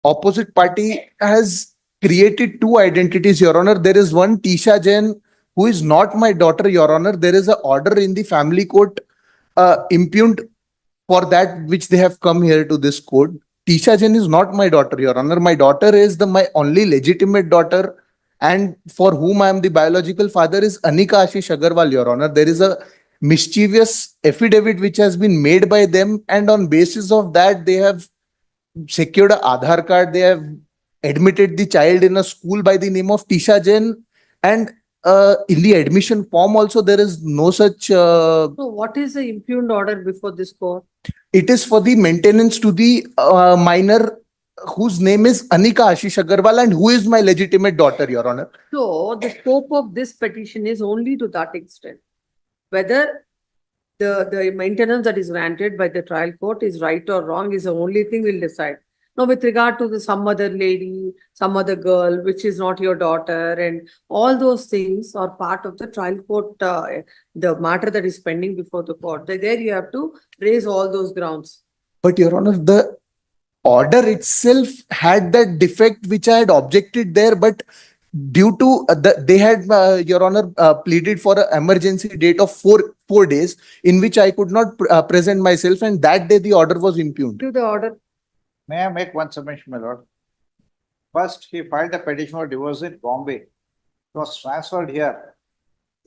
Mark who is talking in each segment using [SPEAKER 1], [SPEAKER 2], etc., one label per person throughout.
[SPEAKER 1] opposite party has created two identities, Your Honor. There is one Tisha Jain, who is not my daughter, Your Honor. There is an order in the family court impugned for that which they have come here to this court. Tisha Jain is not my daughter, Your Honor. My daughter is my only legitimate daughter, and for whom I am the biological father is Anika Ashish Agarwal, Your Honor. There is a mischievous affidavit which has been made by them, and on basis of that, they have secured a Aadhaar card. They have admitted the child in a school by the name of Tisha Jain, and in the admission form also there is no such.
[SPEAKER 2] So what is the impugned order before this court?
[SPEAKER 1] It is for the maintenance to the minor whose name is Anika Ashish Agarwal and who is my legitimate daughter, Your Honor.
[SPEAKER 2] So the scope of this petition is only to that extent. Whether the maintenance that is granted by the trial court is right or wrong is the only thing we'll decide. Now, with regard to some other lady, some other girl, which is not your daughter, and all those things are part of the trial court, the matter that is pending before the court. There you have to raise all those grounds.
[SPEAKER 1] But Your Honor, the order itself had that defect which I had objected there, but due to they had, Your Honor, pleaded for an emergency date of four days in which I could not present myself, and that day the order was impugned.
[SPEAKER 2] To the order.
[SPEAKER 3] May I make one submission, my lord? First, he filed a petition for divorce in Bombay. It was transferred here.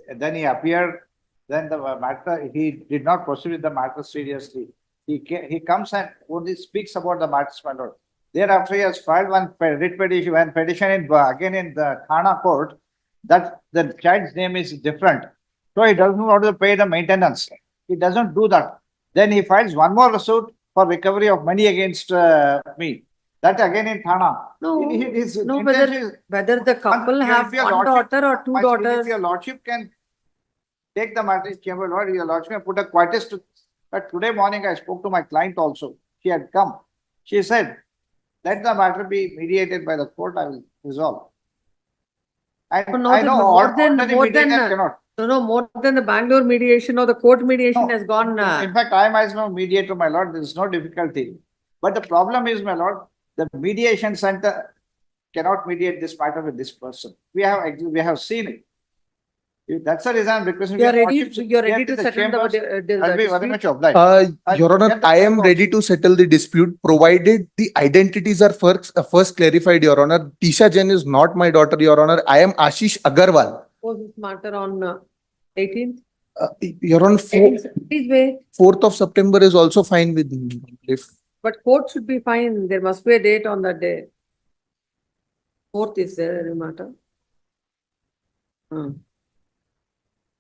[SPEAKER 3] And then he appeared. Then the matter, he did not proceed with the matter seriously. He comes and only speaks about the matters, my lord. Thereafter, he has filed one petition again in the Thana court that the child's name is different. So he doesn't want to pay the maintenance. He doesn't do that. Then he files one more lawsuit for recovery of money against me. That again in Thana.
[SPEAKER 2] No, whether the couple have one daughter or two daughters.
[SPEAKER 3] If your lordship can take the matter in chamber, Lord, your lordship can put a quietus to. But today morning I spoke to my client also. She had come. She said, let the matter be mediated by the court. I will resolve. And
[SPEAKER 2] No,
[SPEAKER 3] I know
[SPEAKER 2] more than
[SPEAKER 3] cannot.
[SPEAKER 2] No, more than the Bangalore mediation or the court mediation has gone.
[SPEAKER 3] In fact, I myself mediator, my lord. There is no difficulty. But the problem is, my lord, the mediation center cannot mediate this matter with this person. We have seen it. That's the reason I'm requesting.
[SPEAKER 2] You are ready to settle the
[SPEAKER 3] I'll be very much obliged.
[SPEAKER 1] Your Honor, I am ready to settle the dispute provided the identities are first clarified, Your Honor. Tisha Jain is not my daughter, Your Honor. I am Ashish Agarwal.
[SPEAKER 2] Was this matter on 18th?
[SPEAKER 1] Your Honor,
[SPEAKER 2] Please wait.
[SPEAKER 1] 4th of September is also fine with me.
[SPEAKER 2] But court should be fine. There must be a date on that day. 4th is there any matter?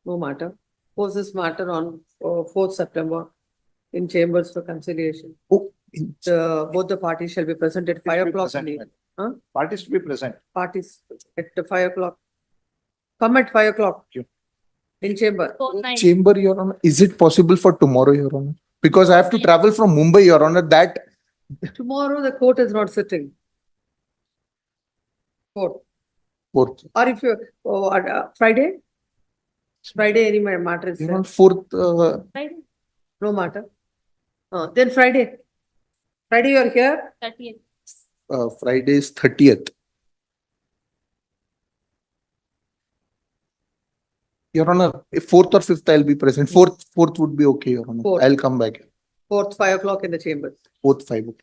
[SPEAKER 2] No matter. Pose this matter on 4th September in chambers for conciliation.
[SPEAKER 1] Oh,
[SPEAKER 2] both the parties shall be present at 5 o'clock.
[SPEAKER 3] Parties to be present.
[SPEAKER 2] Parties at 5 o'clock. Come at 5 o'clock. In chamber.
[SPEAKER 1] Chamber, Your Honor. Is it possible for tomorrow, Your Honor? Because I have to travel from Mumbai, Your Honor. That
[SPEAKER 2] tomorrow the court is not sitting. Court.
[SPEAKER 1] Or
[SPEAKER 2] if you Friday? Friday any matter is there?
[SPEAKER 1] 4th.
[SPEAKER 2] Friday. No matter. Then Friday. Friday you are here?
[SPEAKER 1] 30th. Friday is 30th. Your Honor, if 4th or 5th I'll be present. 4th would be okay, Your Honor.
[SPEAKER 2] 4th.
[SPEAKER 1] I'll come back.
[SPEAKER 2] 4th, 5 o'clock in the chambers.
[SPEAKER 1] 4th, 5 o'clock.